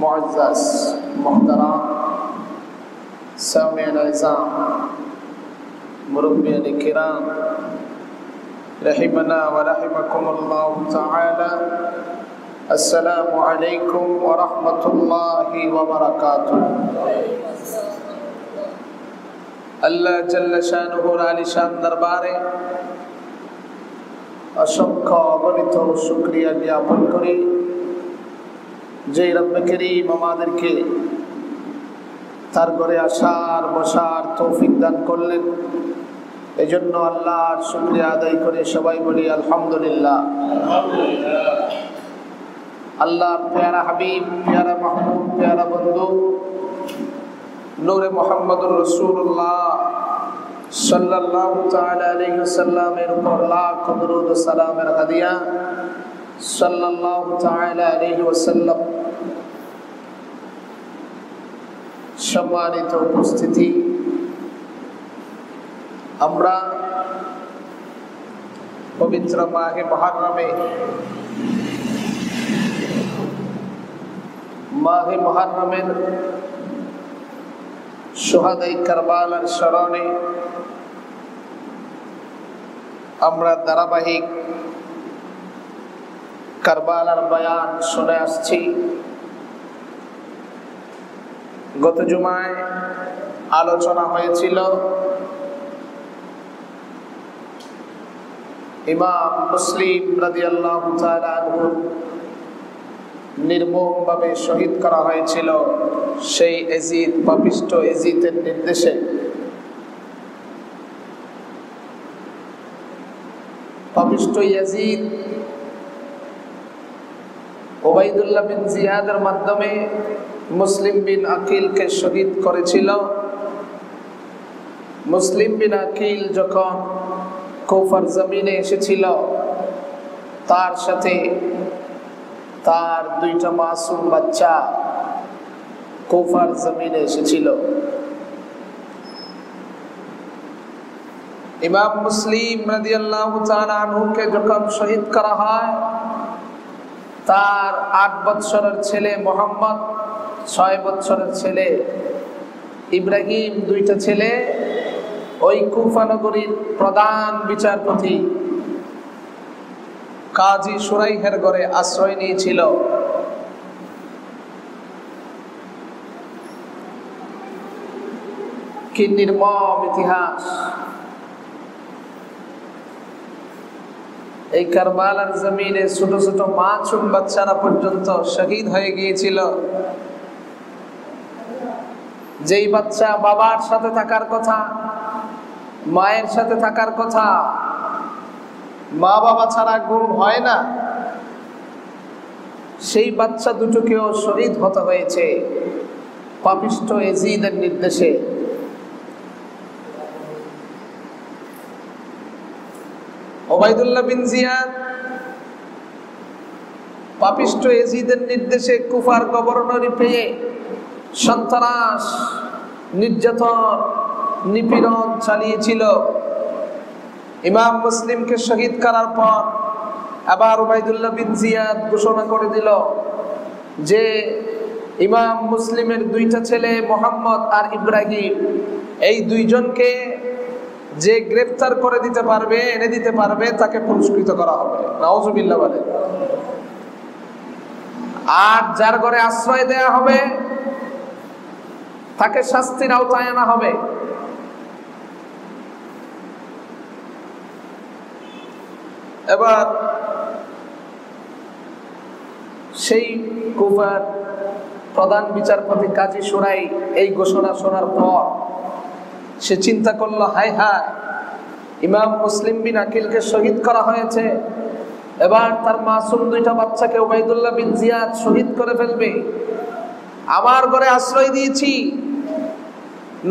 मुअज़्ज़ज़ मोहतरम सामिईन इज़ाम मुरब्बियान किराम रहिमना व रहिमकुमुल्लाह तआला अस्सलामु अलैकुम व रहमतुल्लाहि व बरकातुहू। अल्लाह जल्ल शानुहुर आलिशान दरबारे असंख्य अगणित शुक्रिया ज्ञापन करी যে রব্বে করিম আমাদেরকে তার ঘরে আসার বসার তৌফিক দান করলেন। এজন্য আল্লাহর শুকরিয়া আদায় করে সবাই বলি আলহামদুলিল্লাহ। আল্লাহর প্যারা হাবিব, প্যারা মাহবুব, প্যারা বন্ধু নূরে মুহাম্মদুর রাসূলুল্লাহ সাল্লাল্লাহু তাআলা আলাইহি ওয়াসাল্লামের উপর লাখ দরুদ ও সালামের হাদিয়া সাল্লাল্লাহু তাআলা আলাইহি ওয়াসাল্লাম। সম্মানিত উপস্থিতি, আমরা পবিত্র মাহে মুহররমের শুহাদায়ে কারবালার স্মরণে আমরা ধারাবাহিক কারবালার বয়ান শুনে আসছি। গত জুমায় আলোচনা হয়েছিল ইমাম মুসলিম রাদিয়াল্লাহু তাআলা আনহু নির্মমভাবে শহীদ করা হয়েছিল সেই ইয়াজিদ, পাপিষ্ঠ ইয়াজিদের নির্দেশে। পাপিষ্ঠ ইয়াজিদ উবাইদুল্লাহ বিন জিয়াদের মাধ্যমে মুসলিম বিন আকিলকে শহীদ করেছিল। মুসলিম বিন আকিল যখন কুফার জমিনে এসেছিল, তার সাথে তার দুইটা মাসুম বাচ্চা কুফার জমিনে এসেছিল। ইমাম মুসলিম রাদিয়াল্লাহু তাআলা আনহুকে যখন শহীদ করা হয়, তার 8 বছরের ছেলে মোহাম্মদ, 6 বছরের ছেলে ইব্রাহিম, দুইটা ছেলে ওই কুফা নগরীর প্রধান বিচারপতি কাজী শুরাইহের ঘরে আশ্রয় নিয়েছিল। কি নির্মম ইতিহাস! এই কারবালার জমিনে ছোট ছোট মাসুম বাচ্চারা পর্যন্ত শহীদ হয়ে গিয়েছিল। যেই বাচ্চা বাবার সাথে থাকার কথা, মায়ের সাথে থাকার কথা, মা বাবা ছাড়া ঘুম হয় না, সেই বাচ্চা দুটোকেও শহীদ হতে হয়েছে পাপিষ্ঠ ইয়াজিদের নির্দেশে। উবাইদুল্লাহ বিন জিয়াদ পাপিষ্ঠ ইয়াজিদের নির্দেশে কুফার গভর্নরি পেয়ে সন্ত্রাস, নির্যাতন, নিপীড়ন চালিয়েছিল। ইমাম মুসলিমকে শহীদ করার পর আবার উবাইদুল্লাহ বিন জিয়াদ ঘোষণা করে দিল যে ইমাম মুসলিমের দুইটা ছেলে মোহাম্মদ আর ইব্রাহিম, এই দুইজনকে যে গ্রেফতার করে দিতে পারবে, এনে দিতে পারবে, তাকে পুরস্কৃত করা হবে। নাউজুবিল্লাহ বলে। আর যার ঘরে আশ্রয় দেয়া হবে তাকে শাস্তির আওতায় আনা হবে। এবার সেই কুফার প্রধান বিচারপতি কাজী শুরাই এই ঘোষণা শোনার পর সে চিন্তা করলো, হায় হায়, ইমাম মুসলিম বিন আকিলকে শহীদ করা হয়েছে, এবার তার মাসুম দুইটা বাচ্চাকে উবাইদুল্লাহ বিন জিয়াদ শহীদ করে ফেলবে। আমার ঘরে আশ্রয় দিয়েছি,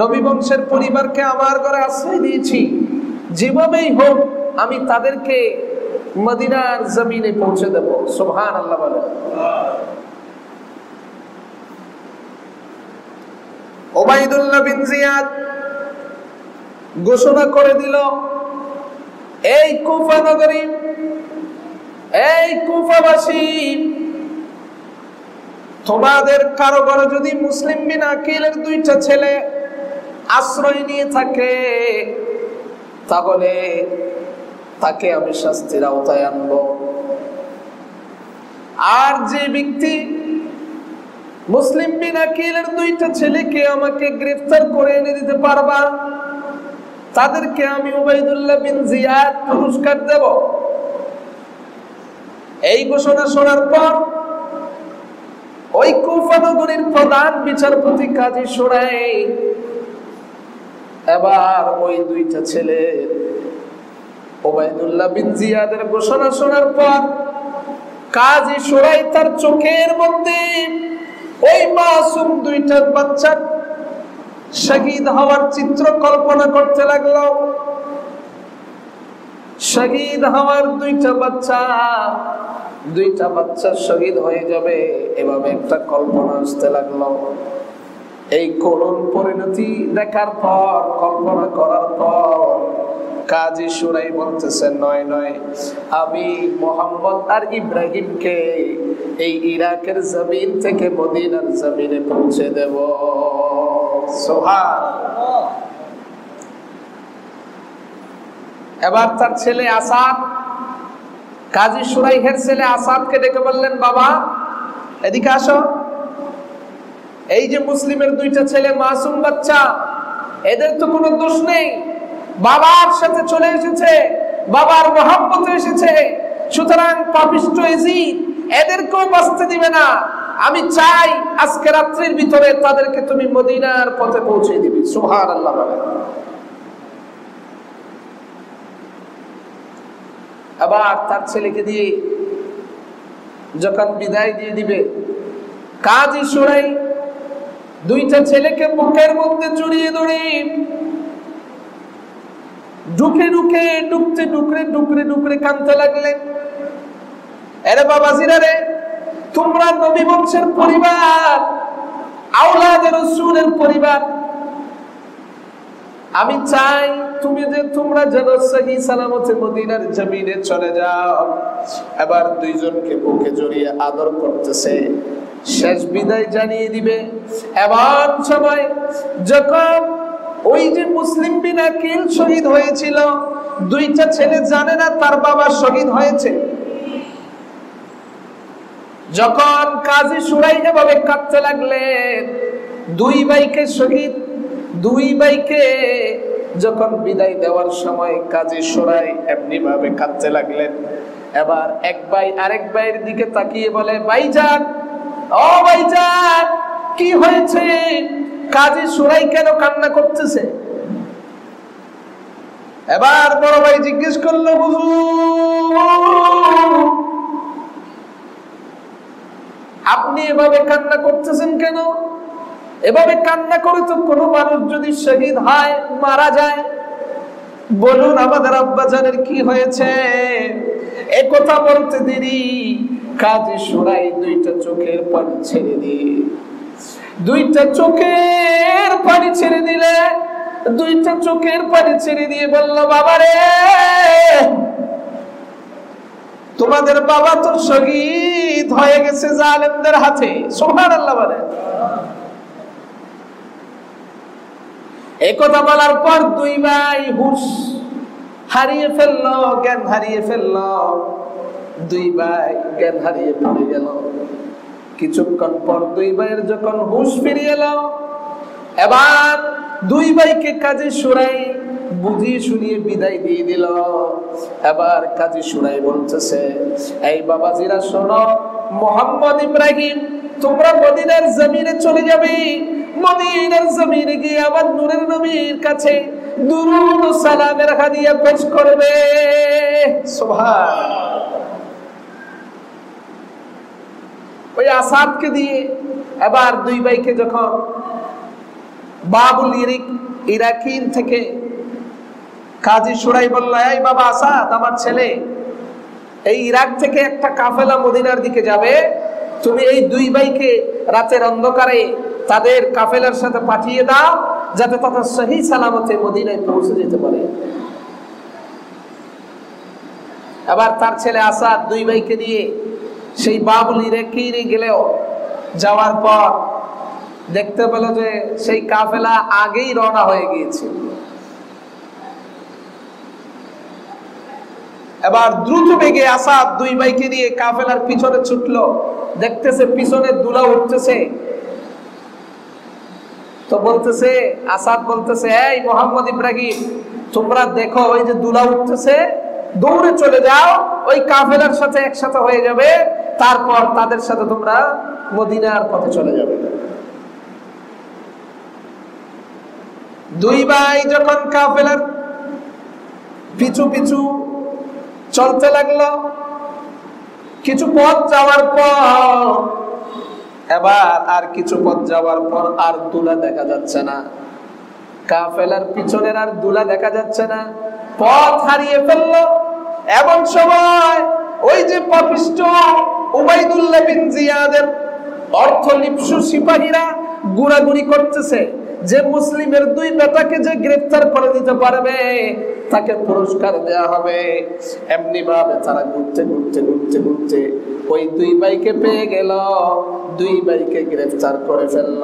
নবী বংশের পরিবারকে আমার ঘরে আশ্রয় দিয়েছি, যেভাবেই হোক আমি তাদেরকে মদিনার জমিনে পৌঁছে দেব। সুবহানাল্লাহ বলে। উবাইদুল্লাহ বিন জিয়াদ ঘোষণা করে দিল, এই কুফা নগরী, এই কুফাবাসী, তোমাদের কারো ঘরে যদি মুসলিম বিন আকিলের দুইটা ছেলে আশ্রয় নিয়ে থাকে তাহলে তাকে আমি শাস্তির আওতায় আনব। আর যে ব্যক্তি মুসলিম বিন আকিলের দুইটা ছেলেকে আমাকে গ্রেফতার করে এনে দিতে পারবা তাদেরকে আমি উবাইদুল্লাহ বিন জিয়াদ পুরস্কার দেব। এই ঘোষণা শোনার পর ওই কুফা নগরীর প্রধান বিচারপতি কাজী শুরাই এবার ওই দুইটা ছেলে উবাইদুল্লাহ বিন জিয়াদের ঘোষণা শোনার পর কাজী শুরাই তার চোখের মধ্যে ওই মাসুম দুইটা বাচ্চা শহীদ হওয়ার চিত্র কল্পনা করতে লাগলো। শহীদ হওয়ার দুইটা বাচ্চা শহীদ হয়ে যাবে এভাবে একটা কল্পনা আসতে লাগলো। এই করুণ পরিণতি দেখার পর, কল্পনা করার পর কাজী শুরাই বলতেছেন, নয় নয়, আমি মোহাম্মদ আর ইব্রাহিমকে এই ইরাকের জমিন থেকে মদিনার জমিনে পৌঁছে দেব। সুবহানাল্লাহ। এবার তার ছেলে আসাদ, কাজী শুরাইহের ছেলে আসাদকে ডেকে বললেন, বাবা এদিকে আসো, এই যে মুসলিমের দুইটা ছেলে মাসুম বাচ্চা, এদের তো কোনো দোষ নেই, বাবার সাথে চলে এসেছে, বাবার মহব্বতে এসেছে, সুতরাং পাপিষ্ঠ ইয়াজিদ এদেরকেও বাঁচতে দিবে না। আমি চাই আজকে রাত্রির ভিতরে তাদেরকে তুমি মদিনার পথে পৌঁছে দিবি। সুবহানাল্লাহ। আবার তার ছেলেকে দিয়ে যখন বিদায় দিয়ে দিবে, কাজী শুরাই দুইটা ছেলেকে বুকের মধ্যে জড়িয়ে ধরে ডুকরে কাঁদতে লাগলেন। আরে বাবাজিরা রে, তোমরা নবী বংশের পরিবার, আওলাদে রাসূলের পরিবার, আমি চাই তোমরা যেন সহি সালামতে মদিনার জমিনে চলে যাও। এবার দুইজনকে বুকে জড়িয়ে আদর করতেছে, শেষ বিদায় জানিয়ে দিবে। এবার সময় যখন ওই যে মুসলিম বিন আকিল শহীদ হয়েছিল, দুইটা ছেলে জানে না তার বাবা শহীদ হয়েছে। যখন কাজী শুরাই এভাবে কাঁদতে লাগলেন, দুই ভাইকে যখন বিদায় দেওয়ার সময় কাজী শুরাই এমনি ভাবে কাঁদতে লাগলেন। এবার এক ভাই আরেক ভাইয়ের দিকে তাকিয়ে বলে, ভাইজান, ও ভাইজান, কি হয়েছে? কাজী শুরাই কেন কান্না করতেছে? এবার বড় ভাই জিজ্ঞেস করলো, হুজুর আপনি এভাবে কান্না করতেছেন কেন? এভাবে কান্না করে তো কোনো মানুষ যদি শহীদ হয়, মারা যায়, বলুন আমাদের আব্বাজানের কি হয়েছে? এ কথা বলতে দেরি কাজী শুরাই দুইটা চোখের পানি ছেড়ে দিলে, দুইটা চোখের পানি ছেড়ে দিয়ে বলল, বাবারে, তোমাদের বাবা তো শহীদ হয়ে গেছে জালেমদের হাতে। সুবহানাল্লাহ বলে। এই কথা বলার পর দুই ভাই হুঁশ হারিয়ে ফেললো, জ্ঞান হারিয়ে ফেললো। দুই ভাই জ্ঞান হারিয়ে পড়ে গেল। কিছুক্ষণ পর দুই ভাইয়ের যখন হুঁশ ফিরিয়ে এলো, এবার দুই ভাইকে কাজী শুরাই বুঝিয়ে শুনিয়ে বিদায় দিয়ে দিল। এবার কাজী শুরাই বলতেছে, এই বাবাজিরা শোনো, মোহাম্মদ ইব্রাহিম তোমরা মদিনার জমিনে চলে যাবে, মদিনার জমিনে গিয়ে আমার নূরের নবীর কাছে দুরূদ ও সালামের হাদিয়া পেশ করবে। সুবহানাল্লাহ। ওই আসাদকে দিয়ে এবার দুই ভাইকে যখন বাবুল ইরাকিন থেকে কাজী শুরাই বলল, এই বাবা আসাদ, আমার ছেলে এই ইরাক থেকে একটা কাফেলা মদিনার দিকে যাবে, তুমি এই দুই ভাইকে রাতের অন্ধকারে তাদের কাফেলার সাথে পাঠিয়ে দাও, যাতে তারা সহি সালামতে মদিনায় পৌঁছে যেতে পারে। আবার তার ছেলে আসাদ দুই ভাইকে নিয়ে সেই বাবুল ইরাকিনে গেলেও যাওয়ার পর দেখতে পেল যে সেই কাফেলা আগেই রওনা হয়ে গিয়েছে। এবার দ্রুত বেগে আসাদ দুই ভাইকে নিয়ে কাফেলার পিছনে ছুটলো। দেখতেছে পিছনে দুলা উঠতেছে, তো বলতেছে, আসাদ বলতেছে, এই মোহাম্মদ ইব্রাহিম, তোমরা দেখো ওই যে দুলা উঠতেছে, দৌড়ে চলে যাও, ওই কাফেলার সাথে একসাথে হয়ে যাবে, তারপর তাদের সাথে তোমরা মদিনার পথে চলে যাবে। দুই ভাই যখন কাফেলার পিছু পিছু চলতে লাগলো, কিছু পথ যাওয়ার পর, এবার আর কিছু পথ যাওয়ার পর আর দুলা দেখা যাচ্ছে না, কাফেলার পিছনের আর দুলা দেখা যাচ্ছে না, পথ হারিয়ে ফেললো। এমন সময় ওই যে পাপিষ্ঠ উবাইদুল্লাহ বিন জিয়াদের অর্থলিপ্সু সিপাহীরা গুড়াগুড়ি করতেছে যে মুসলিমের দুই বেটাকে যে গ্রেফতার করে দিতে পারবে তাকে পুরস্কার দেয়া হবে। এমনি ভাবে তারা ঘুরতে ঘুরতে ঘুরতে ঘুরতে ওই দুই ভাইকে পেয়ে গেল, দুই ভাইকে গ্রেফতার করে ফেলল।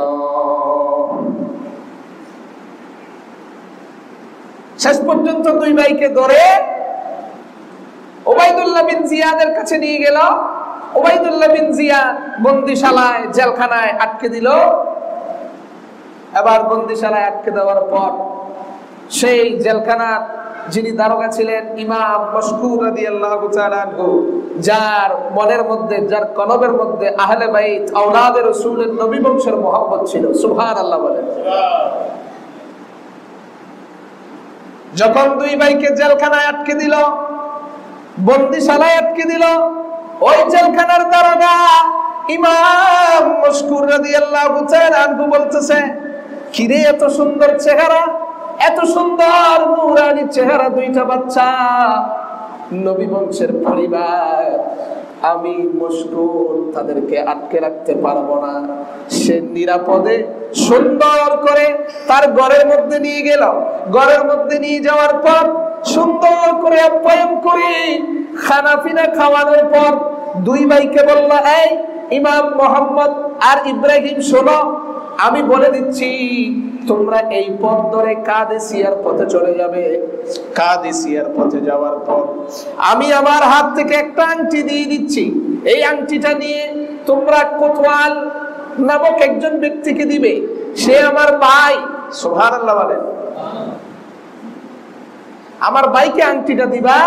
শেষ পর্যন্ত দুই ভাইকে ধরে উবাইদুল্লাহ বিন জিয়াদের কাছে নিয়ে গেল। উবাইদুল্লাহ বিন জিয়াদ বন্দিশালায়, জেলখানায় আটকে দিল। এবার বন্দিশালায় আটকে দেওয়ার পর সেই জেলখানার যিনি দারোগা ছিলেন ইমাম মশকুর রাদিয়াল্লাহু তাআলা আনহু, যার মনের মধ্যে, যার কলবের মধ্যে আহলে বাইত আওলাদে রাসূলের নবী বংশের মহব্বত ছিল, সুবহানাল্লাহ বলেন। যখন দুই ভাইকে জেলখানায় আটকে দিল, বন্দিশালায় আটকে দিল, ওই জেলখানার দারোগা ইমাম মশকুর রাদিয়াল্লাহু তাআলা আনহু বলতেছে, কিরে এত সুন্দর চেহারা, এত সুন্দর নূরানি চেহারা, দুইটা বাচ্চা, নবী বংশের পরিবার, আমি মশকুর তাদেরকে আটকে রাখতে পারবো না। সে নিরাপদে সুন্দর করে তার ঘরের মধ্যে নিয়ে গেল। ঘরের মধ্যে নিয়ে যাওয়ার পর সুন্দর করে আপ্যায়ন করে খানাপিনা খাওয়ানোর পর দুই ভাইকে বলল, এই ইমাম মোহাম্মদ আর ইব্রাহিম, শোনো, আমি বলে দিচ্ছি, তোমরা এই পথ ধরে কাদেসিয়ার পথে চলে যাবে। কাদেসিয়ার পথে যাওয়ার পর আমি আমার হাত থেকে একটা আংটি দিয়ে দিচ্ছি, এই আংটিটা নিয়ে তোমরা কোতওয়াল নামক একজন ব্যক্তিকে দিবে, সে আমার ভাই। সুবহানাল্লাহ বলেন। আমার ভাইকে আংটিটা দিবা,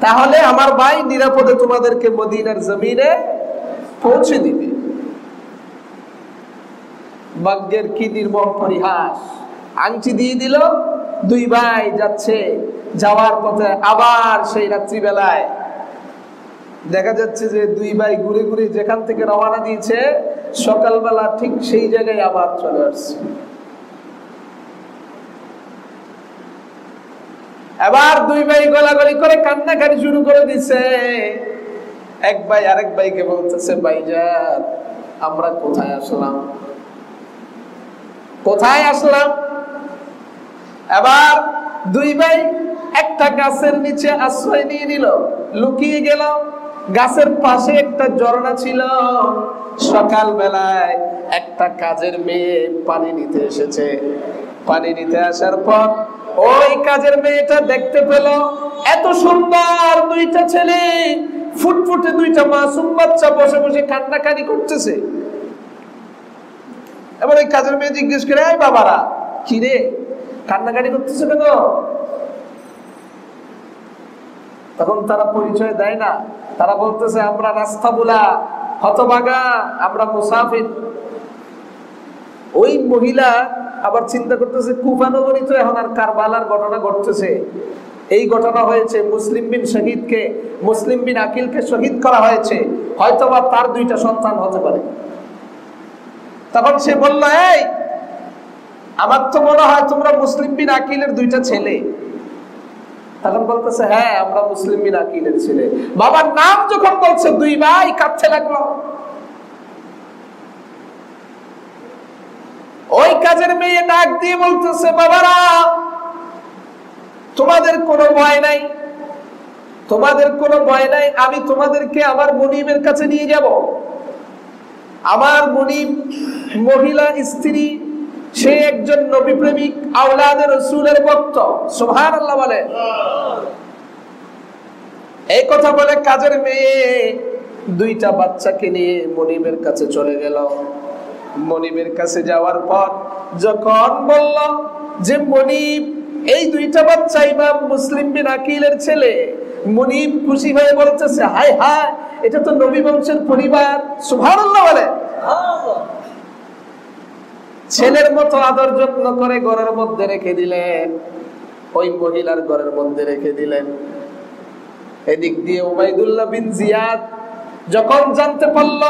তাহলে আমার ভাই নিরাপদে তোমাদেরকে মদিনার জমিনে পৌঁছে দিবে। ভাগ্যের কি নির্মম পরিহাস, আংটি দিয়ে দিল, দুই ভাই যাচ্ছে। যাওয়ার পথে আবার সেই রাত্রিবেলায় দেখা যাচ্ছে যে দুই ভাই ঘুরে ঘুরে যেখান থেকে রওনা দিয়েছে, সকালবেলা ঠিক সেই জায়গায় আবার চলে আসছে। এবার দুই ভাই গলাগলি করে কান্নাকাটি শুরু করে দিছে। এক ভাই আরেক ভাইকে বলতেছে, ভাইজান, আমরা কোথায় আসলাম, কোথায় আসলাম? এবার দুই ভাই একটা গাছের নিচে আশ্রয় নিয়ে নিল, লুকিয়ে গেল। গাছের পাশে একটা ঝর্ণা ছিল। সকাল বেলায় একটা কাজের মেয়ে পানি নিতে এসেছে। পানি নিতে আসার পর ওই কাজের মেয়েটা দেখতে পেল এত সুন্দর দুইটা ছেলে, ফুটফুটে দুইটা মাসুম বাচ্চা বসে বসে কান্নাকাটি করতেছে। এবার ওই কাজের মেয়ে জিজ্ঞেস করে, এই বাবারা, কি রে, কান্নাকাটি করতেছে কেন? তখন তারা পরিচয় দেয় না। তারা বলতেছে, আমরা রাস্তা বুলা, হতভাগা, আমরা মুসাফির। ওই মহিলা আবার চিন্তা করতেছে, কুফা নগরী তো এখন আর কারবালার ঘটনা ঘটতেছে। এই ঘটনা হয়েছে, মুসলিম বিন শহীদকে, মুসলিম বিন আকিলকে শহীদ করা হয়েছে, হয়তোবা তার দুইটা সন্তান হতে পারে। তখন সে বলল, এই আমার তো মনে হয় তোমরা মুসলিম বিন আকিলের দুইটা ছেলে। তখন বলতেছে, হ্যাঁ, আমরা মুসলিম বিন আকিলের ছেলে। বাবার নাম যখন বলছে, দুই ভাই কাঁদতে লাগলো। ওই কাজের মেয়ে ডাক দিয়ে বলতেছে, বাবারা, তোমাদের কোনো ভয় নাই, তোমাদের কোনো ভয় নাই, আমি তোমাদেরকে আমার মুনিমের কাছে নিয়ে যাব। আমার মুনিব মহিলা স্ত্রী, সে একজন নবী প্রেমিক, আওলাদে রাসূলের ভক্ত। সুবহানাল্লাহ বলে। এই কথা বলে কাজের মেয়ে দুইটা বাচ্চাকে নিয়ে মনিবের কাছে চলে গেল। মনিবের কাছে যাওয়ার পর যখন বলল যে মনিব, এই দুইটা বাচ্চা ইমাম মুসলিম বিন আকিলের ছেলে, মনিব খুশি হয়ে বলতেছে, হায় হায়, এটা তো নবী বংশের পরিবার। সুবহানাল্লাহ বলে। ছেলের মতো আদর যত্ন করে ঘরের মধ্যে রেখে দিলেন, ওই মহিলার ঘরের মধ্যে রেখে দিলেন। এদিক দিয়ে উবাইদুল্লাহ বিন জিয়াদ যখন জানতে পারল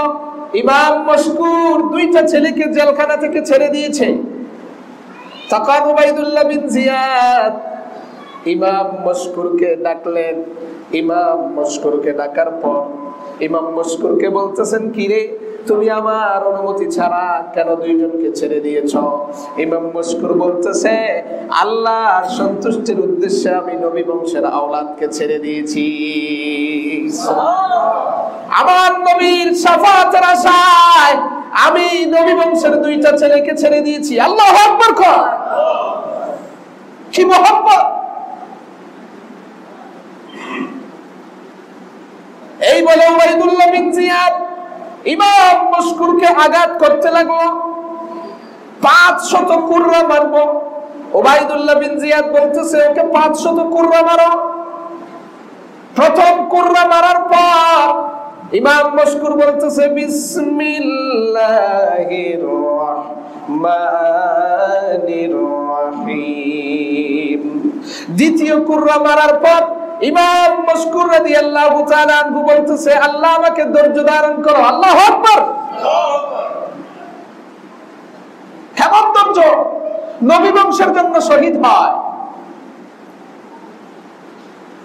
ইমাম মশকুর দুইটা ছেলেকে জেলখানা থেকে ছেড়ে দিয়েছে, তখন উবাইদুল্লাহ বিন জিয়াদ ইমাম মশকুরকে ডাকলেন। ইমাম মশকুরকে ডাকার পর ইমাম মশকুরকে বলতেছেন, কিরে, তুমি আমার অনুমতি ছাড়া কেন দুইজনকে ছেড়ে দিয়েছ? ইমাম মশকুর বলতেছে, আল্লাহর সন্তুষ্টির উদ্দেশ্যে আমি নবী বংশের আওলাদকে ছেড়ে দিয়েছি। আমার নবীর শাফাতের আশায় আমি নবী বংশের দুইটা ছেলেকে ছেড়ে দিয়েছি। আল্লাহু আকবার। কি মহব্বত! এই বলে উবাইদুল্লাহ বিন জিয়াদ ইমাম মশকুরকে আঘাত করতে লাগলো। 500 কুররা মারবো। উবাইদুল্লাহ বিন জিয়াদ বলতেছে, ওকে 500 কুররা মারো। প্রথম কুররা মারার পর ইমাম মশকুর বলতেছে, বিসমিল্লাহির রহমানির রহিম। দ্বিতীয় কুররা মারার পর ইমাম মশকুর রাদিয়াল্লাহু তাআলা আনহু বলতেছে, আল্লাহ আমাকে ধৈর্য ধারণ করো। আল্লাহু আকবার। কেমন ধৈর্য! নবী বংশের জন্য শহীদ হয়।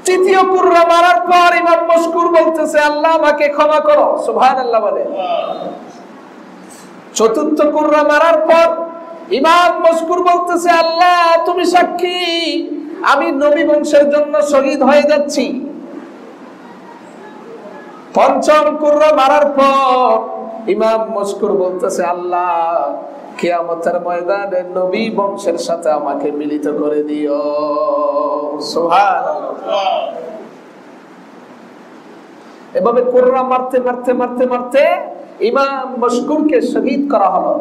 তৃতীয় কুররা মারার পর ইমাম মশকুর বলতেছে, আল্লাহ আমাকে ক্ষমা করো। সুবহানাল্লাহ বলে। চতুর্থ কুররা মারার পর ইমাম মশকুর বলতেছে, আল্লাহ তুমি সাক্ষী, আমি নবী বংশের জন্য শহীদ হয়ে যাচ্ছি। পঞ্চম কুররা মারার পর ইমাম মশকুর বলতেছে, আল্লাহ কিয়ামতের ময়দানে নবী বংশের সাথে আমাকে মিলিত করে দিও। সুবহানাল্লাহ। এভাবে কুররা মারতে মারতে মারতে মারতে ইমাম মশকুরকে শহীদ করা হলো।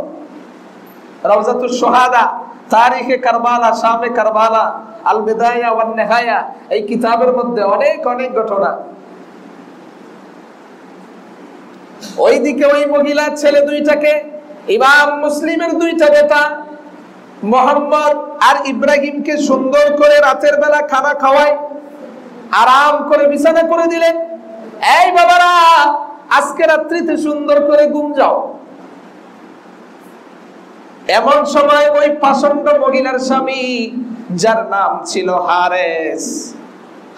রাওজাতুশ শুহাদা, তারিখে কারবালা, শামে কারবালা, আল বিদায়া ওয়ান নিহায়া, এই কিতাবের মধ্যে অনেক অনেক ঘটনা। ওইদিকে ওই মহিলা ছেলে দুইটাকে ইমাম মুসলিমের দুইটা বেটা মোহাম্মদ আর ইব্রাহিমকে সুন্দর করে রাতের বেলা খানা খাওয়ায়, আরাম করে বিছানা করে দিলেন। এই বাবারা, আজকে রাত্রিতে সুন্দর করে ঘুম যাও। এমন সময় ওই পাষণ্ড মহিলার স্বামী, যার নাম ছিল হারেস,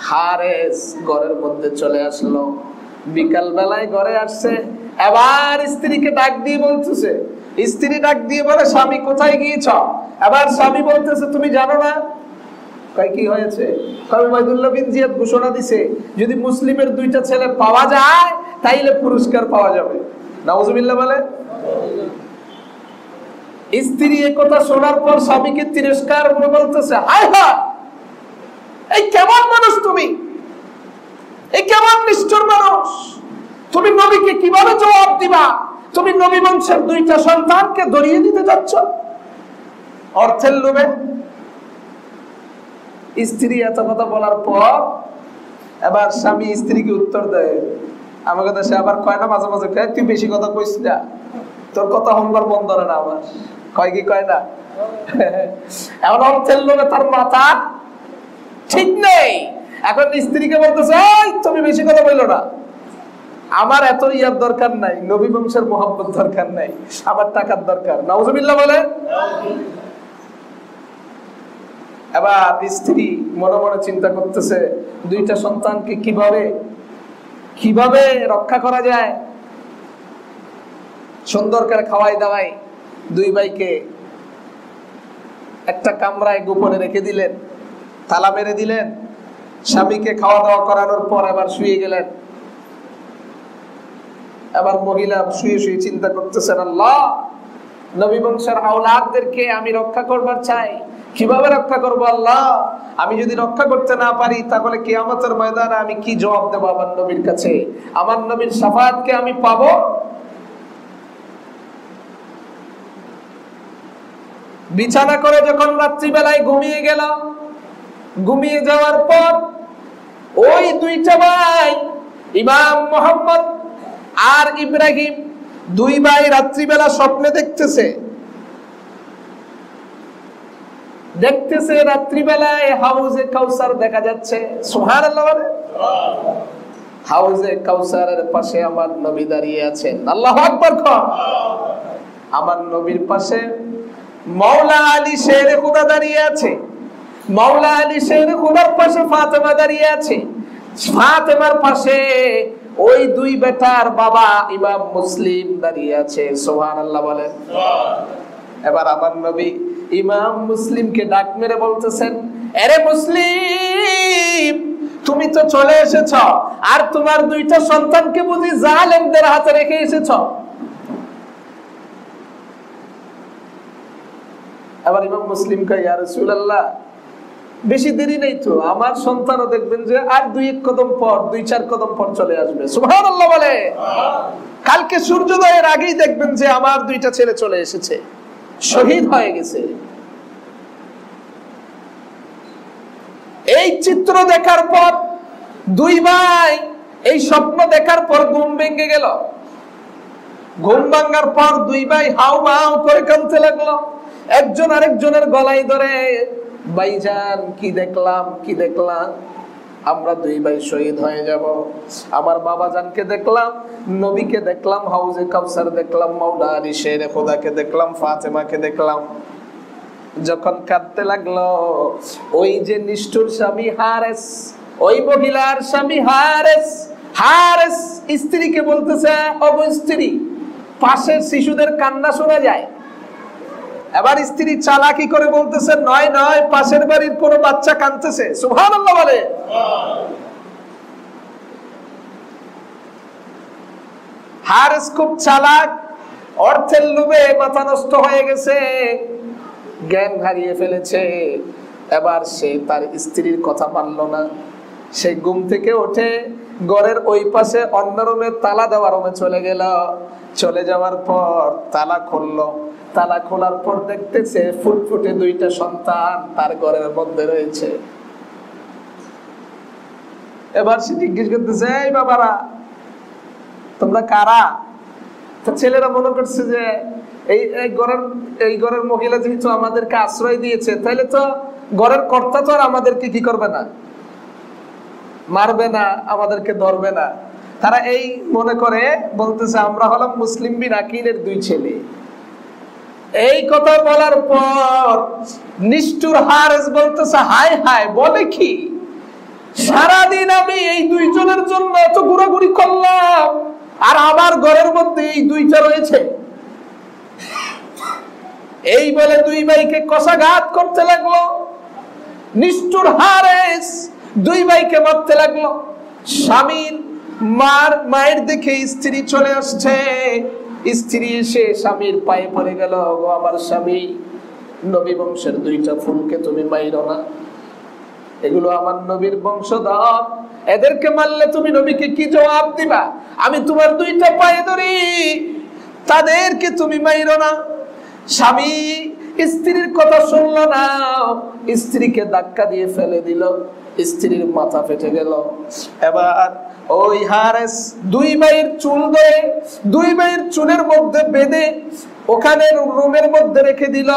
হারেস ঘরের মধ্যে চলে আসলো। বিকাল বেলায় ঘরে আসছে, এবার স্ত্রীকে ডাক দিয়ে বলতেছে, স্ত্রী ডাক দিয়ে বলে, স্বামী কোথায় গিয়েছ? এবার স্বামী বলতেছে, তুমি জানো না? কয় কি হয়েছে? উবাইদুল্লাহ বিন জিয়াদ ঘোষণা দিছে, যদি মুসলিমের দুইটা ছেলে পাওয়া যায় তাইলে পুরস্কার পাওয়া যাবে। নাউজুবিল্লাহ বলে। স্ত্রী এই কথা শোনার পর স্বামীকে তিরস্কার করে বলতেছে, হায় হায়, এই কেমন মানুষ তুমি, এই কেমন নিষ্ঠুর মানুষ, তুমি নবীকে কিভাবে জবাব দিবা? তুমি নবী বংশের দুইটা সন্তানকে ধরিয়ে দিতে যাচ্ছ অর্থের লোভে। স্ত্রী এত কথা বলার পর এবার স্বামী স্ত্রীকে উত্তর দেয়, আমাকে দেশে আবার কয় না মাঝে মাঝে, তুই বেশি কথা কইস না, তোর কথা হনবার বন্ধ না। আবার কয় কি কয় না? এখন অর্থের লোভে তার মাথা ঠিক নেই। এখন স্ত্রীকে বলতেছে, তুমি বেশি কথা বললো না, আমার এত ইয়ার দরকার নাই, নবী বংশের মোহাম্মত দরকার নাই, আমার টাকার দরকার। নাউজুবিল্লাহ বলে। এবার স্ত্রী মনে মনে চিন্তা করতেছে, দুইটা সন্তানকে কিভাবে কিভাবে রক্ষা করা যায়। সুন্দর করে খাওয়াই দাওয়াই দুই ভাইকে একটা কামরায় গোপনে রেখে দিলেন, তালা মেরে দিলেন। স্বামীকে খাওয়া দাওয়া করানোর পর এবার শুয়ে গেলেন। আবার মহিলা শুয়ে শুয়ে চিন্তা করতেছেন, আল্লাহ নবী বংশের আওলাদদেরকে আমি রক্ষা করবার চাই, কিভাবে রক্ষা করব আল্লাহ? আমি যদি রক্ষা করতে না পারি তাহলে কিয়ামতের ময়দানে আমি কি জবাব দেব আমার নবীর কাছে? আমার নবীর শাফাআতকে আমি পাবো? বিছানা করে যখন রাত্রিবেলায় ঘুমিয়ে গেল, ঘুমিয়ে যাওয়ার পর ওই দুইটা ভাই ইমাম মোহাম্মদ আর ইব্রাহিম, দুই ভাই রাত্রিবেলা স্বপ্নে দেখতেছে রাত্রিবেলায় হাউজে কাউসার দেখা যাচ্ছে। সুবহানাল্লাহ। হাউজে কাউসারের পাশে আমার নবী দাঁড়িয়ে আছেন। আল্লাহু আকবার। আমার নবীর পাশে মাওলা আলী শের খুদা দাঁড়িয়ে আছে। মাওলা আলী শের খুদার পাশে ফাতেমা দাঁড়িয়ে আছে। ফাতেমার পাশে ওই দুই বেটার বাবা ইমাম মুসলিম দাঁড়িয়ে আছে। সুবহানাল্লাহ বলেন। এবার আমার নবী ইমাম মুসলিমকে ডাক মেরে বলতেছেন, আরে মুসলিম, তুমি তো চলে এসেছ, আর তোমার দুইটা সন্তানকে বুঝি জালেমদের হাতে রেখে এসেছ? আবার ইমাম মুসলিম কয়, ইয়া রাসূলুল্লাহ, বেশি দেরি নেই তো, আমার সন্তানও দেখবেন যে আর দুই চার কদম পর চলে আসবে। সুবহানাল্লাহ বলে। কালকে সূর্যোদয়ের আগেই দেখবেন যে আমার দুইটা ছেলে চলে এসেছে, শহীদ হয়ে গেছে। এই চিত্র দেখার পর দুই ভাই, এই স্বপ্ন দেখার পর ঘুম ভেঙে গেল। ঘুম ভাঙার পর দুই ভাই হাউ মাউ করে কাঁদতে লাগলো। একজন আরেকজনের গলায় ধরে, ভাইজান কি দেখলাম, কি দেখলাম? আমরা দুই ভাই শহীদ হয়ে যাব। আমার বাবা জানকে দেখলাম, নবীকে দেখলাম, হাউজে কাউসার দেখলাম, মাওলা আলী শের খোদাকে দেখলাম, ফাতেমাকে দেখলাম। যখন কাঁদতে লাগলো, ওই যে নিষ্ঠুর স্বামী হারেস, ওই মহিলার স্বামী হারেস স্ত্রীকে বলতেছে, অব স্ত্রী, পাশের শিশুদের কান্না শোনা যায়। এবার স্ত্রী চালাকি করে বলতেছে, নয় নয়, পাশের বাড়ির কোন বাচ্চা কাঁদতেছে। সুবহানাল্লাহ বলে। হারেস খুব চালাক, অর্থের লোভে মাথা নষ্ট হয়ে গেছে, জ্ঞান হারিয়ে ফেলেছে। এবার সে তার স্ত্রীর কথা মানল না। সে ঘুম থেকে উঠে ঘরের ওই পাশে অন্য রুমে তালা দেওয়া রুমে চলে গেল। চলে যাওয়ার পর তালা খুললো। তালা খোলার পর দেখতেছে ফুটফুটে দুইটা সন্তান তার ঘরের মধ্যে রয়েছে। এবার সে জিজ্ঞেস করতেছে, এই বাবারা, তোমরা কারা? তো ছেলেরা মনে করছে যে এই ঘরের মহিলা যেহেতু আমাদেরকে আশ্রয় দিয়েছে, তাহলে তো ঘরের কর্তা তো আর আমাদেরকে কি করবে না, মারবে না, আমাদেরকে ধরবে না। তারা এই মনে করে বলতেছে, আমরা হলাম মুসলিম বিন আকিলের দুই ছেলে। এই কথা বলার পর নিষ্ঠুর হারেস বলতেছে, হায় হায়, বলে কি? সারাদিন আমি এই দুইজনের জন্য এত ঘোরাঘুরি করলাম, আর আমার ঘরের মধ্যে এই দুইটা রয়েছে। এই বলে দুই ভাইকে কষাঘাত করতে লাগলো। নিষ্ঠুর হারেস দুই ভাইকে মারতে লাগলো। স্বামীর মায়ের দেখে স্ত্রী চলে আসছে। স্ত্রী এসে স্বামীর পায়ে পড়ে গেল, ও আমার স্বামী, নবী বংশের দুইটা ফুলকে তুমি মাইরো না, এগুলো আমার নবীর বংশধর, এদেরকে মারলে তুমি নবীকে কি জবাব দিবা? আমি তোমার দুইটা পায়ে ধরি, তাদেরকে তুমি মাইরো না। স্বামী স্ত্রীর কথা শুনলো না, স্ত্রীকে ধাক্কা দিয়ে ফেলে দিল, স্ত্রীর মাথা ফেটে গেল। এবার ওই হারেস দুই ভাইয়ের চুল ধরে দুই ভাইয়ের চুলের মধ্যে বেঁধে ওখানে রুমের মধ্যে রেখে দিল।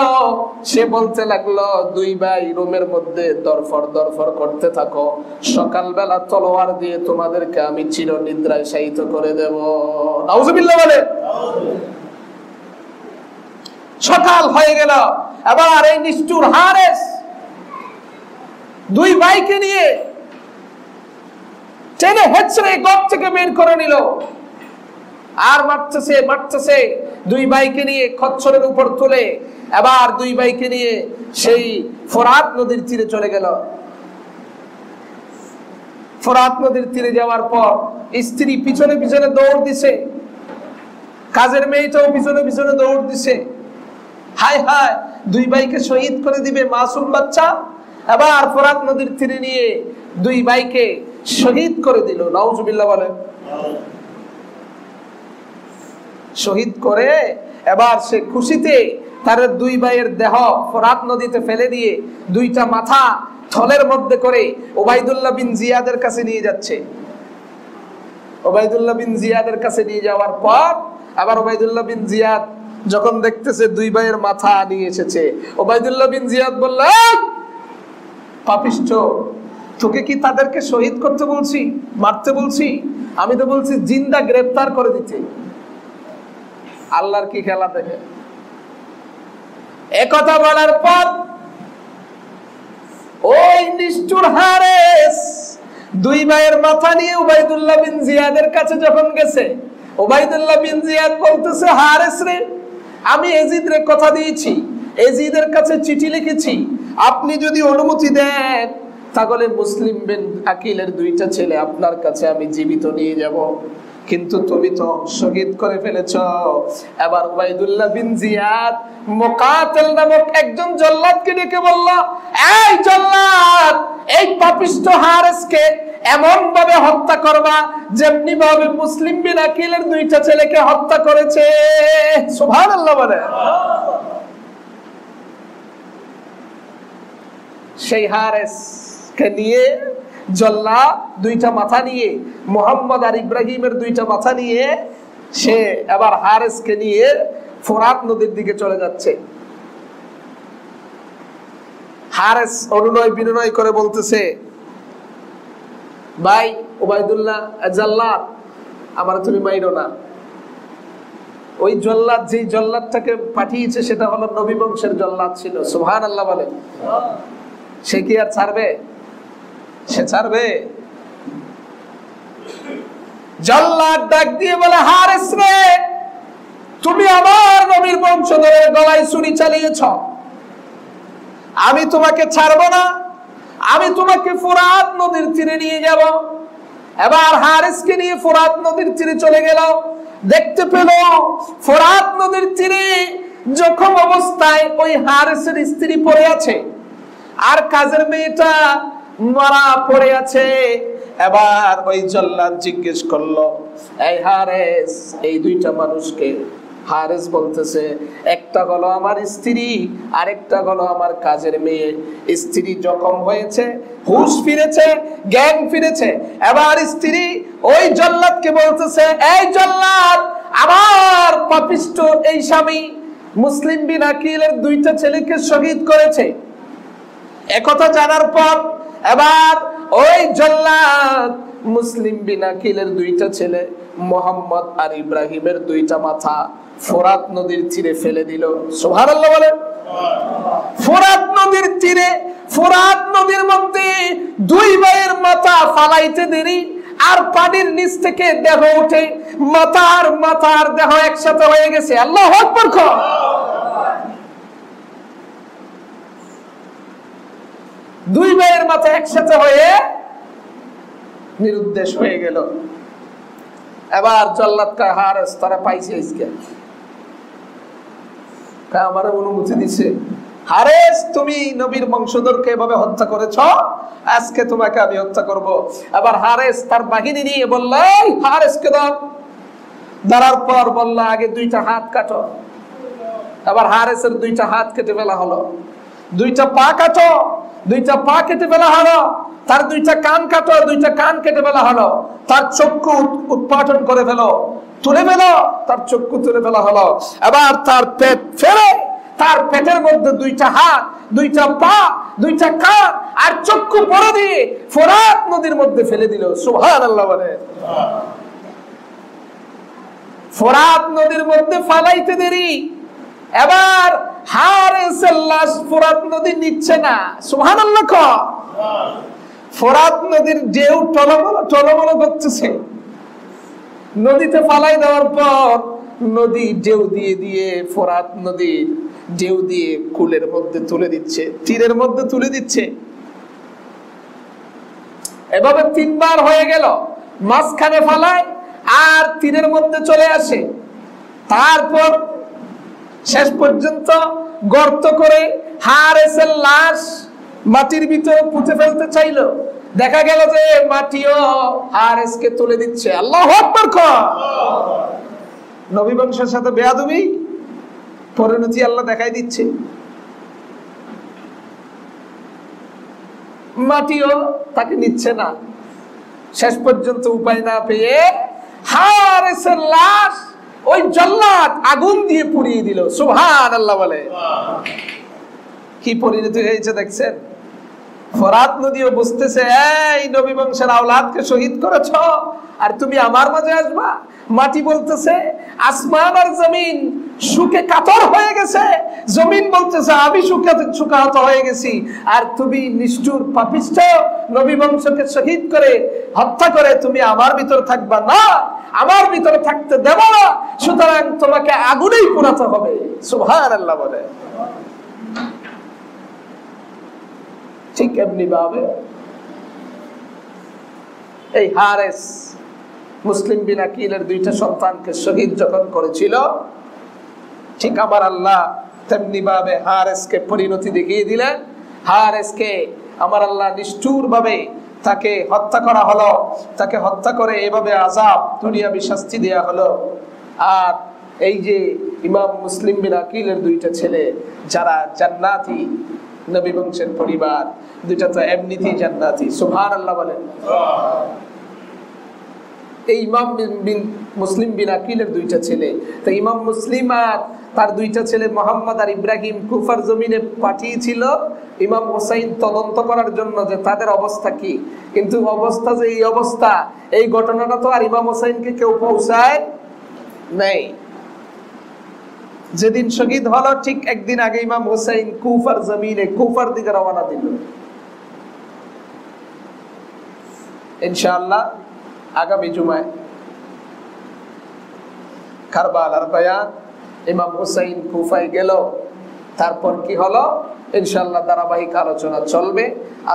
সে বলতে লাগলো, দুই ভাই রুমের মধ্যে দরফর করতে থাকো, সকালবেলা তলোয়ার দিয়ে তোমাদেরকে আমি চির নিদ্রায় শায়িত করে দেব। নাউজুবিল্লাহ বলে। সকাল হয়ে গেল। এবার এই নিষ্ঠুর হারেস দুই ভাইকে নিয়ে টেনে হেঁচড়ে ঘর থেকে বের করে নিল। আর মারতেছে দুই ভাইকে নিয়ে খচ্চরের উপর তুলে। এবার দুই ভাইকে নিয়ে সেই ফোরাত নদীর তীরে চলে গেল। ফোরাত নদীর তীরে যাওয়ার পর স্ত্রী পিছনে পিছনে দৌড় দিছে। কাজের মেয়েটাও পিছনে পিছনে দৌড় দিছে। হায় হায়, দুই ভাইকে শহীদ করে দিবে মাসুম বাচ্চা। এবার ফোরাত নদীর তীরে নিয়ে দুই ভাইকে শহীদ করে দিল। নাউজুবিল্লাহ বলেন। শহীদ করে এবার সে খুশিতে তার দুই ভাইয়ের দেহ ফোরাত নদীতে ফেলে দিয়ে দুইটা মাথা থলের মধ্যে করে ওবাইদুল্লাহ বিন জিয়াদের কাছে নিয়ে যাচ্ছে। ওবাইদুল্লাহ বিন জিয়াদের কাছে নিয়ে যাওয়ার পর আবার ওবাইদুল্লাহ বিন জিয়াদ যখন দেখতেছে দুই ভাইয়ের মাথা নিয়ে এসেছে, ওবাইদুল্লাহ বিন জিয়াদ বলল, পাপিষ্ঠ, তোকে কি তাদেরকে শহীদ করতে বলছি, মারতে বলছি? আমি তো বলছি জিন্দা গ্রেফতার করে দিতে। আল্লাহর কি খেলা দেখে। একথা বলার পর ওই নিষ্ঠুর হারেস দুই ভাইয়ের মাথা নিয়ে ওবাইদুল্লাহ বিন জিয়াদের কাছে যখন গেছে, ওবাইদুল্লাহ বিন জিয়াদ বলতেছে, হারেস রে, আমি এজিদের কথা দিয়েছি, এজিদের কাছে চিঠি লিখেছি, আপনি যদি অনুমতি দেন তাহলে মুসলিম বিন আকিলের দুইটা ছেলে আপনার কাছে আমি জীবিত নিয়ে যাব, কিন্তু তুমি তো শহীদ করে ফেলেছ। এবার ওবাইদুল্লাহ বিন জিয়াদ মুকাতিল নামক একজন জল্লাদকে ডেকে বলল, এই জল্লাদ, এই পাপিষ্ঠ হারেসকে এমন ভাবে হত্যা করবা যেমনি ভাবে মুসলিম বিন আকিলের দুইটা ছেলেকে হত্যা করেছে। সুবহানাল্লাহ বলে। সেই হারেসকে নিয়ে জল্লাদ দুইটা মাথা নিয়ে, মুহাম্মদ আর ইব্রাহিমের দুইটা মাথা নিয়ে সে এবার হারেসকে নিয়ে ফোরাত নদীর দিকে চলে যাচ্ছে। হারেস অনুনয় বিনয় করে বলতেছে, ভাই ওবাইদুল্লাহ, জল্লাদ, আমার তুমি মাইরো না। ওই জল্লাদ যেই জল্লাদটাকে পাঠিয়েছে সেটা হলো নবী বংশের জল্লাদ ছিল। সুবহানাল্লাহ বলে। সে কি আর ছাড়বে? সে ছাড়বে? জল্লাদ ডাক দিয়ে বলে, হারেস রে, তুমি আমার নবীর বংশধরের গলায় ছুরি চালিয়েছ, আমি তোমাকে ছাড়বো না, আমি তোমাকে ফোরাত নদীর তীরে নিয়ে যাব। এবার হারেসকে নিয়ে ফোরাত নদীর তীরে চলে গেল। দেখতে পেল ফোরাত নদীর তীরে জখম অবস্থায় ওই হারেসের স্ত্রী পড়ে আছে, আর কাজের মেয়েটা মারা পড়ে আছে। এবার ওই জল্লাদ জিজ্ঞেস করলো, এই হারেস, এই দুইটা মানুষকে? হারেস বলতেছে, একটা হলো আমার স্ত্রী, আরেকটা হলো আমার কাজের মেয়ে। স্ত্রী জখম হয়েছে, হুঁশ ফিরেছে, জ্ঞান ফিরেছে। এবার স্ত্রী ওই জল্লাদকে বলতেছে, এই জল্লাদ, আমার পাপিষ্ঠ এই স্বামী মুসলিম বিন আকিলের দুইটা ছেলেকে শহীদ করেছে। একথা জানার পর এবার ওই জল্লাদ মুসলিম বিন আকিলের দুইটা ছেলে মুহাম্মদ আর ইব্রাহিমের দুইটা মাথা ফোরাত নদীর তীরে ফেলে দিল। সুবহানাল্লাহ বলেন। ফোরাত নদীর তীরে, ফোরাত নদীর মধ্যে দুই ভাইয়ের মাথা ফালাইতে দেরি আর পানির নিচ থেকে দেহ ওঠে, মাথার দেহ একসাথে হয়ে গেছে। আল্লাহু আকবার। দুই ভাইয়ের মাথা একসাথে হয়ে নিরুদ্দেশ হয়ে গেল। এবার জল্লাদ কা হারেস, তারা পাইছে আজকে, আমার অনুমতি দিছে, হারেস, তুমি নবীর বংশধরকে এভাবে হত্যা করেছ, আজকে তোমাকে আমি হত্যা করব। এবার হারেস তার বাহিনী নিয়ে বলল, হারেসকে দাও। ধরার পর বলল, আগে দুইটা হাত কাটো। এবার হারেসের দুইটা হাত কেটে ফেলা হলো। দুইটা পা কাটো, দুইটা পা কেটে ফেলা হলো। তার দুইটা কান কাটো, দুইটা কান কেটে ফেলা হলো। তার চক্ষু উৎপাটন করে ফেলো, তুলে ফেলো, তার চক্ষু তুলে ফেলা হলো। এবার তার পেট ফেলে, তার পেটের মধ্যে দুইটা হাত, দুইটা পা, দুইটা কান আর চক্ষু পরে দিয়ে ফোরাত নদীর মধ্যে ফেলে দিল। সুবহানাল্লাহ বলে। ফোরাত নদীর মধ্যে ফালাইতে দেরি, এবার হারেসের লাশ ফোরাত নদী নিচ্ছে না। সুবহানাল্লাহ। ফোরাত নদীর ঢেউ টলমল করতেছে। নদীতে ফালাই দেওয়ার পর নদী ঢেউ দিয়ে দিয়ে ফোরাত নদীর ঢেউ দিয়ে কুলের মধ্যে তুলে দিচ্ছে, তীরের মধ্যে তুলে দিচ্ছে। এভাবে তিনবার হয়ে গেল। মাঝখানে ফালায় আর তীরের মধ্যে চলে আসে। তারপর শেষ পর্যন্ত গর্ত করে হারেসের লাশ মাটির ভিতরে পুঁতে ফেলতে চাইলো, দেখা গেল যে মাটিও হারেসকে তুলে দিচ্ছে। আল্লাহু আকবার। নবী বংশের সাথে বেয়াদবি পরিণতি আল্লাহ দেখাই দিচ্ছে। মাটিও তাকে নিচ্ছে না। শেষ পর্যন্ত উপায় না পেয়ে হারেসের লাশ ওই জল্লাদ আগুন দিয়ে পুড়িয়ে দিল। সুবহানাল্লাহ বলে। কি পরিণতি হয়েছে দেখছেন? ফরাত নদীও বুঝতেছে, এই নবী বংশের আওলাদকে শহীদ করেছ আর তুমি আমার মাঝে আসবা। মাটি বলতেছে, আসমান আর জমিন সুখে কাতর হয়ে গেছে। জমিন বলতেছে, আমি সুখাহত হয়ে গেছি। আর তুমি নিষ্ঠুর পাপিষ্ঠ নবী বংশকে শহীদ করে হত্যা করে তুমি আমার ভিতর থাকবা না, আমার ভিতরে থাকতে দেব না, সুতরাং তোমাকে আগুনেই পোড়াতে হবে। সুবহানাল্লাহ বলে। ঠিক এমনি ভাবে এই হারেস মুসলিম বিন আকিলের দুইটা সন্তানকে শহীদ যখন করেছিল, ঠিক আমার আল্লাহ তেমনি ভাবে হারেসকে পরিণতি দেখিয়ে দিলেন। হারেসকে আমার আল্লাহ নিষ্ঠুর ভাবে তাকে হত্যা করা হলো। তাকে হত্যা করে এভাবে আযাব দুনিয়াবী শাস্তি দেয়া হলো। আর এই যে ইমাম মুসলিম বিন আকিলের দুইটা ছেলে যারা জান্নাতি, নবী বংশের পরিবার, দুইটা তো এমনিতেই জান্নাতি। সুবহানাল্লাহ বলেন। এই ইমাম মুসলিম বিন আকিলের দুইটা ছেলে, তো ইমাম মুসলিম আর তার দুইটা ছেলে মোহাম্মদ আর ইব্রাহিম কুফার জমিনে পাঠিয়েছিল ইমাম হোসাইন তদন্ত করার জন্য যে তাদের অবস্থা কি। কিন্তু অবস্থা যে এই অবস্থা, এই ঘটনাটা তো আর ইমাম হোসাইনকে কেউ পৌঁছায় নাই। যেদিন শহীদ হলো ঠিক একদিন আগে ইমাম হোসাইন কুফার জমিনে কুফার দিকে রওনা দিল। ইনশাআল্লাহ আগামী জুমায় কারবালার বয়ান, ইমাম হোসাইন কুফায় গেল, তারপর কি হলো ইনশাআল্লাহ ধারাবাহিক আলোচনা চলবে।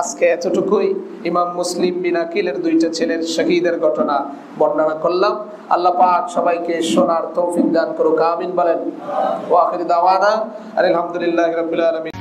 আজকে এতটুকুই ইমাম মুসলিম বিন আকিলের দুইটা ছেলের শহীদের ঘটনা বর্ণনা করলাম। আল্লাহ পাক সবাইকে শোনার তৌফিক দান করুক, আমিন বলেন। ওয়া আখির দাওয়ানা আলহামদুলিল্লাহি রাব্বিল আলামিন।